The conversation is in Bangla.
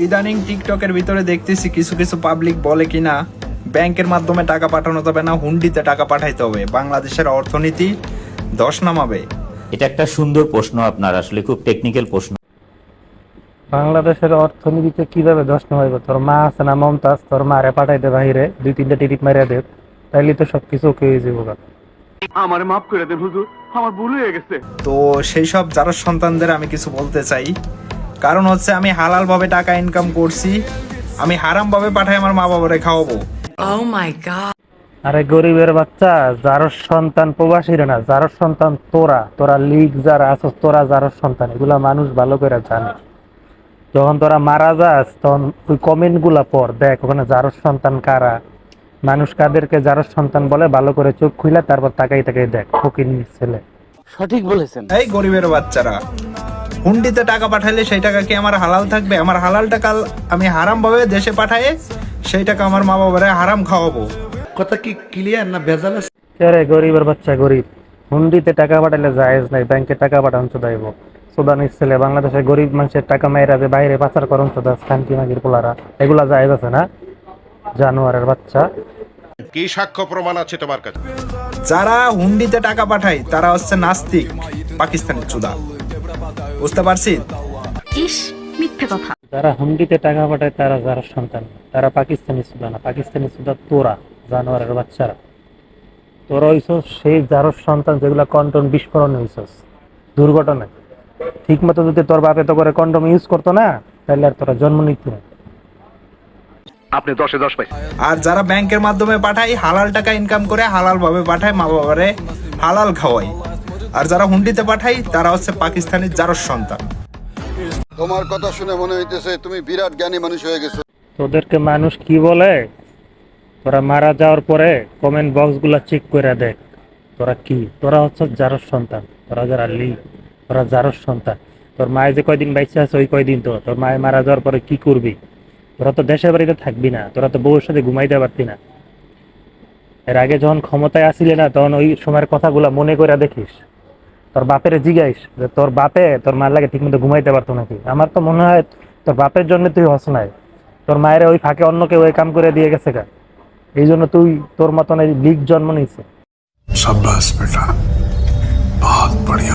ইদানিং টিকটকের ভিতরে দেখতেছি কিছু কিছু পাবলিক বলে কিনা ব্যাংকের মাধ্যমে টাকা পাঠানো যাবে না, হুন্ডিতে টাকা পাঠাইতে হবে, বাংলাদেশের অর্থনীতি ধস নামাবে। এটা একটা সুন্দর প্রশ্ন, আপনার আসলে খুব টেকনিক্যাল প্রশ্ন। বাংলাদেশের অর্থনীতিতে কিভাবে ধস নামাইব? তোর মা আছে না মমতাজ, তোর মারে পাঠাইতে বাহিরে 2-3টা টিকিট মারিয়া দে, তাইলে তো সবকিছু ওকে হয়ে যাবো। আমারে মাফ করে দেন হুজুর, আমার ভুল হয়ে গেছে। তো সেই সব যারা সন্তানদের আমি কিছু বলতে চাই, কারণ হচ্ছে আমি হালাল ভাবে টাকা ইনকাম করছি, আমি হারাম ভাবে পাঠাই আমার মা বাবারে খাওয়াবো। Oh my god. আরে গরিবের বাচ্চা, যার সন্তান প্রবাসীরা না, যার সন্তান তোরা লিগ যারা আছো, তোরা যার সন্তান, এগুলা মানুষ ভালো করে জানে। যখন তোরা মারা যাস তখন ওই কমেন্ট গুলা পড়, দেখ ওখানে যার সন্তান কারা, মানুষ কাদেরকে যার সন্তান বলে, ভালো করে চোখ খুলে তারপর তাকাই তাকাই দেখ, ফকির ছেলে। সঠিক বলেছেন। এই গরিবের বাচ্চারা, হুন্ডিতে টাকা পাঠাইলে সেই টাকা কি আমার হালাল থাকবে? আমার হালাল টাকা আমি হারাম ভাবে দেশে পাঠাই, সেই টাকা আমার মা বাবারে হারাম খাওয়াবো। কথা কি ক্লিয়ার না ভেজাল আছে? আরে গরিবের বাচ্চা গরিব, হুন্ডিতে টাকা পাঠাইলে জায়েজ নাই, ব্যাংকে টাকা পাঠান চোদাইব। সুদানির ছেলে, বাংলাদেশের গরিব মানুষের টাকা মাইরা যে বাইরে পাচার করন চোদা, খানকি মাগির পোলারা, এগুলা জায়েজ আছে না? জানোয়ারের বাচ্চা। কি সাক্ষ্য প্রমাণ আছে তোমার কাছে? যারা হুন্ডিতে টাকা পাঠায় তারা হচ্ছে নাস্তিক, পাকিস্তানি চুদা। বুঝতে পারছি? ইস, মিথ্যে কথা। যারা হুন্ডিতে টাকা পাঠায় তারা যারা সন্তান, তারা পাকিস্তানি সুদা না, পাকিস্তানি সুদা তোরা, জানোয়ারের বাচ্চারা। তোরা হইছস সেই যার সন্তান যেগুলা কন্ডম বিস্ফোরণ হইছস দুর্ঘটনায়। ঠিক মতো যদি তোর বাপে তো করে কন্ডম ইউজ করতো না, তাহলে আর তোরা জন্ম নিত না। আপনি 10-এ 10 পাইছেন। আর যারা ব্যাংকের মাধ্যমে পাঠায়, হালাল টাকা ইনকাম করে হালাল ভাবে পাঠায়, মা বাবারে হালাল খাওয়ায়। আর যারা হুন্ডিতে পাঠায় তারা হচ্ছে পাকিস্তানি জারস সন্তান। তোমার কথা শুনে মনে হইতেছে তুমি বিরাট জ্ঞানী মানুষ হয়ে গেছো। তোদেরকে মানুষ কি বলে? তোরা মারা যাওয়ার পরে কমেন্ট বক্স গুলা চেক করে দেখ, তোরা কি, তোরা হচ্ছে জারস সন্তান, তোরা যারা লিগ, তোরা জারস সন্তান। তোর মায়ে যে কয়দিন বাইচে আছে ওই কয়দিন তো তোর মায়ে মারা যাওয়ার পরে কি করবি? তোরা তো দেশের বাড়িতে থাকবি না, তোরা তো বউয়ের সাথে ঘুমাইতে পারতি না। এর আগে যখন ক্ষমতায় আসিলে না, তখন ওই সময়ের কথাগুলা মনে করে দেখিস। তোর বাপের জিগাইস যে তোর বাপে তোর মার লাগে ঠিক মতো ঘুমাইতে পারতো নাকি। আমার তো মনে হয় তোর বাপের জন্য তুই হস নাই, তোর মায়ের ওই ফাঁকে অন্য কেউ ওই কাম করে দিয়ে গেছে গা, এই জন্য তুই তোর মতন এই লিগ জন্ম নিয়েছে। शाबाश बेटा, बहुत बढ़िया।